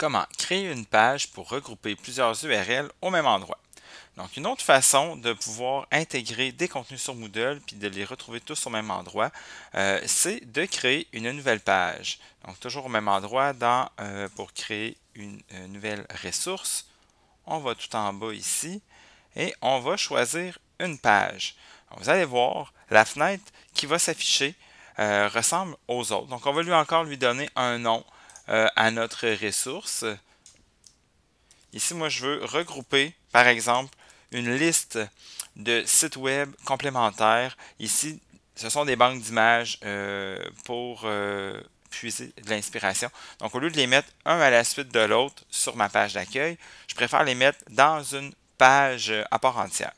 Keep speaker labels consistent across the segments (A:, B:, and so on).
A: Comment créer une page pour regrouper plusieurs URL au même endroit. Donc, une autre façon de pouvoir intégrer des contenus sur Moodle puis de les retrouver tous au même endroit, c'est de créer une nouvelle page. Donc, toujours au même endroit pour créer une nouvelle ressource. On va tout en bas ici et on va choisir une page. Donc, vous allez voir, la fenêtre qui va s'afficher ressemble aux autres. Donc, on va encore lui donner un nom à notre ressource. Ici, moi, je veux regrouper, par exemple, une liste de sites web complémentaires. Ici, ce sont des banques d'images pour puiser de l'inspiration. Donc, au lieu de les mettre un à la suite de l'autre sur ma page d'accueil, je préfère les mettre dans une page à part entière.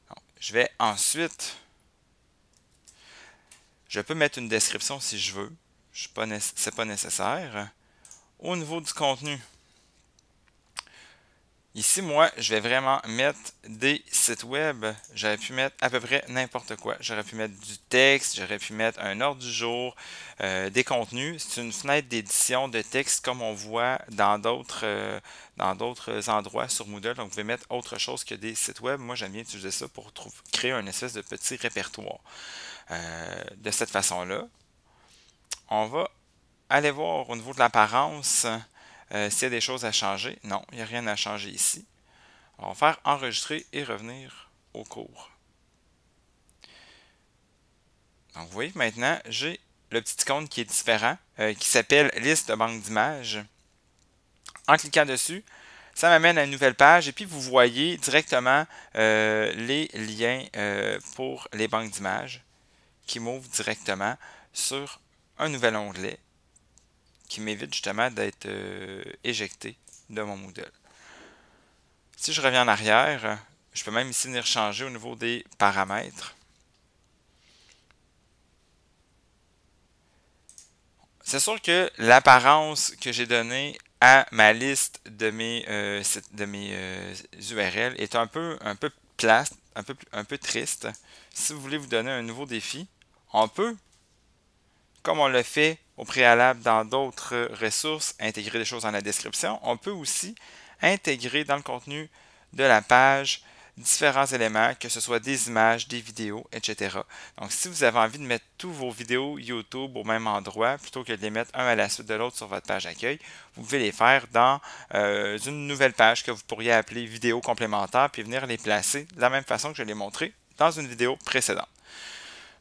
A: Donc, je vais ensuite, je peux mettre une description si je veux. Ce n'est pas nécessaire. Au niveau du contenu, ici, moi, je vais vraiment mettre des sites web. J'aurais pu mettre à peu près n'importe quoi. J'aurais pu mettre du texte, j'aurais pu mettre un ordre du jour, des contenus. C'est une fenêtre d'édition de texte comme on voit dans d'autres endroits sur Moodle. Donc, vous pouvez mettre autre chose que des sites web. Moi, j'aime bien utiliser ça pour créer un espèce de petit répertoire. De cette façon-là, on va aller voir au niveau de l'apparence. S'il y a des choses à changer, non, il n'y a rien à changer ici. On va faire enregistrer et revenir au cours. Donc vous voyez que maintenant, j'ai le petit icône qui est différent, qui s'appelle liste de banque d'images. En cliquant dessus, ça m'amène à une nouvelle page et puis vous voyez directement les liens pour les banques d'images qui m'ouvrent directement sur un nouvel onglet qui m'évite justement d'être éjecté de mon Moodle. Si je reviens en arrière, je peux même ici venir changer au niveau des paramètres. C'est sûr que l'apparence que j'ai donnée à ma liste de mes URL est un peu plate, un peu triste. Si vous voulez vous donner un nouveau défi, on peut, comme on l'a fait au préalable dans d'autres ressources, intégrer des choses dans la description. On peut aussi intégrer dans le contenu de la page différents éléments, que ce soit des images, des vidéos, etc. Donc, si vous avez envie de mettre tous vos vidéos YouTube au même endroit, plutôt que de les mettre un à la suite de l'autre sur votre page d'accueil, vous pouvez les faire dans une nouvelle page que vous pourriez appeler vidéo complémentaire, puis venir les placer de la même façon que je l'ai montré dans une vidéo précédente.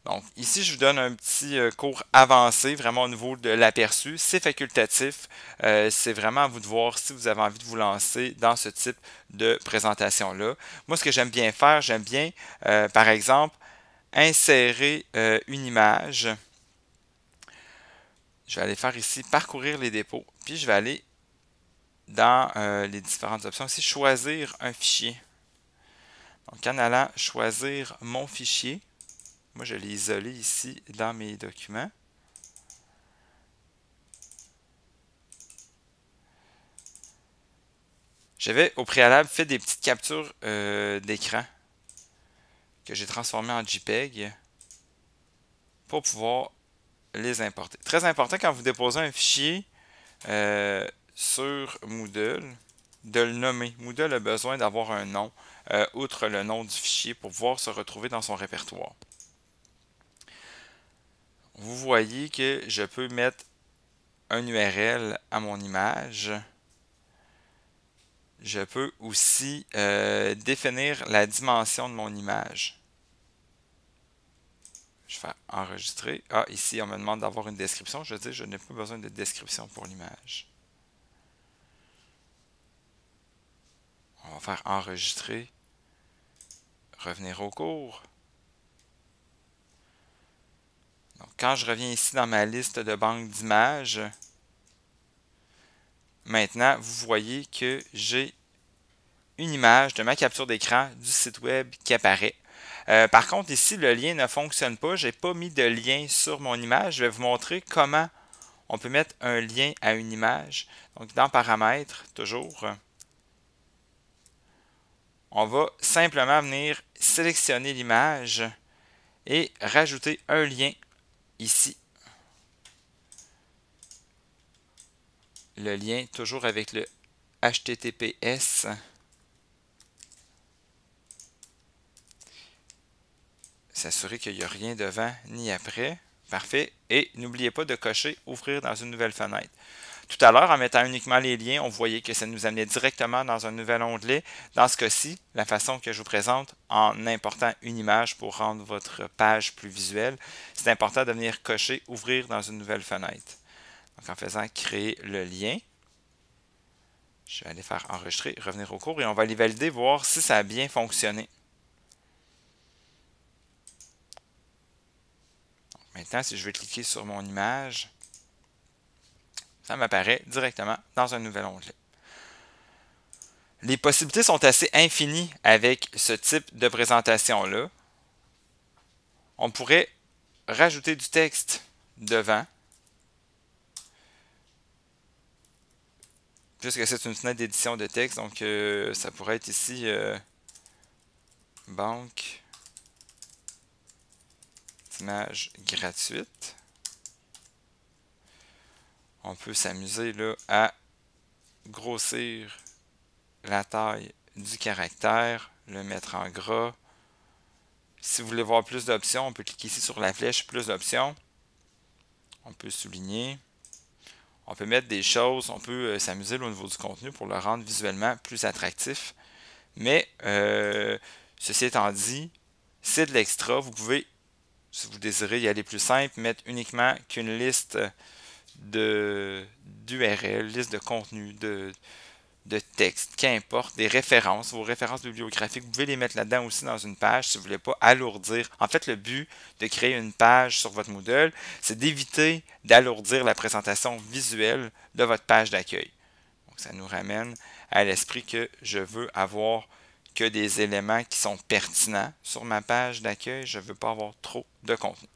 A: Donc, ici, je vous donne un petit cours avancé, vraiment au niveau de l'aperçu. C'est facultatif. C'est vraiment à vous de voir si vous avez envie de vous lancer dans ce type de présentation-là. Moi, ce que j'aime bien faire, j'aime bien, par exemple, insérer une image. Je vais aller faire ici parcourir les dépôts. Puis, je vais aller dans les différentes options ici, choisir un fichier. Donc, en allant choisir mon fichier, moi, je l'ai isolé ici dans mes documents. J'avais au préalable fait des petites captures d'écran que j'ai transformées en JPEG pour pouvoir les importer. Très important quand vous déposez un fichier sur Moodle, de le nommer. Moodle a besoin d'avoir un nom, outre le nom du fichier, pour pouvoir se retrouver dans son répertoire. Vous voyez que je peux mettre un URL à mon image. Je peux aussi définir la dimension de mon image. Je vais faire enregistrer. Ah, ici, on me demande d'avoir une description. Je dis, je n'ai pas besoin de description pour l'image. On va faire enregistrer. Revenir au cours. Donc, quand je reviens ici dans ma liste de banques d'images, maintenant, vous voyez que j'ai une image de ma capture d'écran du site web qui apparaît. Par contre, ici, le lien ne fonctionne pas. Je n'ai pas mis de lien sur mon image. Je vais vous montrer comment on peut mettre un lien à une image. Donc, dans Paramètres, toujours, on va simplement venir sélectionner l'image et rajouter un lien ici. le lien toujours avec le HTTPS. S'assurer qu'il n'y a rien devant ni après. Parfait. Et n'oubliez pas de cocher « Ouvrir dans une nouvelle fenêtre ». Tout à l'heure, en mettant uniquement les liens, on voyait que ça nous amenait directement dans un nouvel onglet. Dans ce cas-ci, la façon que je vous présente, en important une image pour rendre votre page plus visuelle, c'est important de venir cocher « Ouvrir dans une nouvelle fenêtre ». Donc, en faisant créer le lien, je vais aller faire enregistrer, revenir au cours et on va aller valider, voir si ça a bien fonctionné. Donc, maintenant, si je vais cliquer sur mon image, ça m'apparaît directement dans un nouvel onglet. Les possibilités sont assez infinies avec ce type de présentation-là. On pourrait rajouter du texte devant, puisque c'est une fenêtre d'édition de texte, donc ça pourrait être ici banque d'images gratuite. On peut s'amuser là à grossir la taille du caractère, le mettre en gras. Si vous voulez voir plus d'options, on peut cliquer ici sur la flèche plus d'options. On peut souligner. On peut mettre des choses, on peut s'amuser au niveau du contenu pour le rendre visuellement plus attractif. Mais ceci étant dit, c'est de l'extra. Vous pouvez, si vous désirez y aller plus simple, mettre uniquement qu'une liste d'URL, liste de contenu, de texte, qu'importe, des références, vos références bibliographiques, vous pouvez les mettre là-dedans aussi dans une page si vous ne voulez pas alourdir. En fait, le but de créer une page sur votre Moodle, c'est d'éviter d'alourdir la présentation visuelle de votre page d'accueil. Donc, ça nous ramène à l'esprit que je veux avoir que des éléments qui sont pertinents sur ma page d'accueil. Je ne veux pas avoir trop de contenu.